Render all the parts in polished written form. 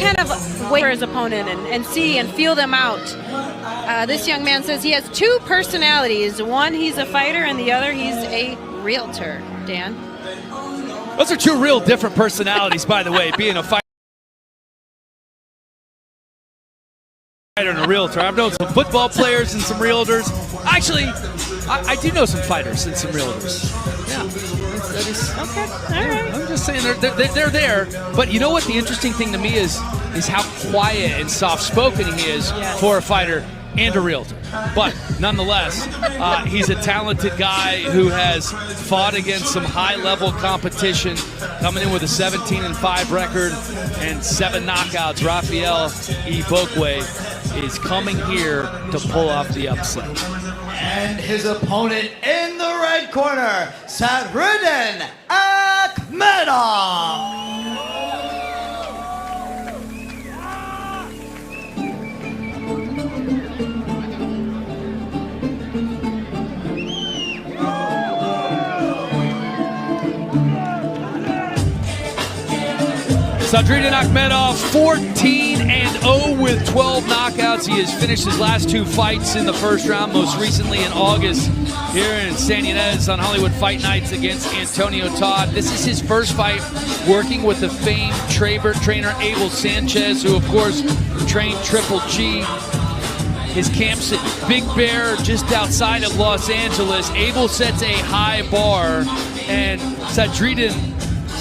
kind of wait for his opponent and see and feel them out. This young man says he has two personalities. One, he's a fighter, and the other, he's a realtor. Dan? Those are two real different personalities, by the way, being a fighter and a realtor. I've known some football players and some realtors. Actually, I do know some fighters and some realtors. Yeah. Okay, all right. I'm just saying they're there. But you know what the interesting thing to me is how quiet and soft-spoken he is for a fighter and a realtor. But nonetheless, he's a talented guy who has fought against some high-level competition, coming in with a 17-5 record and 7 knockouts. Rafael Ibokwe is coming here to pull off the upset. And his opponent in the red corner, Sadruddin Akhmedov. Sadruddin Akhmedov, 14-0 with 12 knockouts. He has finished his last 2 fights in the first round, most recently in August here in San Ynez on Hollywood Fight Nights against Antonio Todd. This is his first fight working with the famed trainer Abel Sanchez, who of course trained Triple G. His camp's at Big Bear, just outside of Los Angeles. Abel sets a high bar, and Sadruddin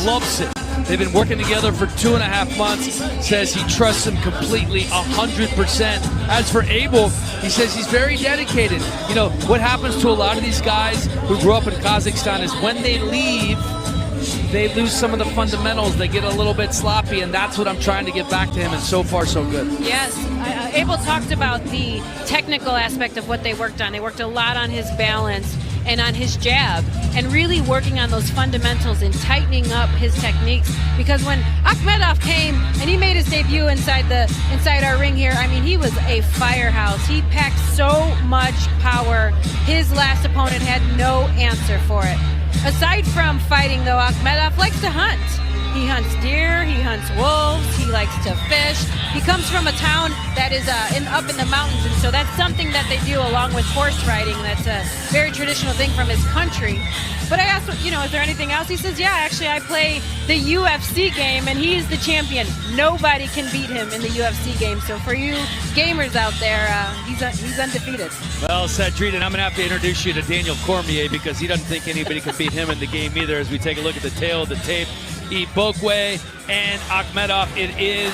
loves it. They've been working together for 2.5 months. Says he trusts him completely, 100%. As for Abel, he says he's very dedicated. You know, what happens to a lot of these guys who grew up in Kazakhstan is when they leave, they lose some of the fundamentals. They get a little bit sloppy, and that's what I'm trying to get back to him, and so far, so good. Yes, Abel talked about the technical aspect of what they worked on. They worked a lot on his balance and on his jab, and really working on those fundamentals and tightening up his techniques. Because when Akhmedov came and he made his debut inside our ring here, I mean, he was a firehouse. He packed so much power. His last opponent had no answer for it. Aside from fighting, though, Akhmedov likes to hunt. He hunts deer, he hunts wolves, he likes to fish. He comes from a town that is up in the mountains, and so that's something that they do along with horse riding. That's a very traditional thing from his country. But I asked, you know, is there anything else? He says, yeah, actually, I play the UFC game, and he's the champion. Nobody can beat him in the UFC game. So for you gamers out there, he's undefeated. Well, Sadruddin, I'm going to have to introduce you to Daniel Cormier, because he doesn't think anybody can beat him in the game either, as we take a look at the tail of the tape. Ibokwe and Akhmedov, it is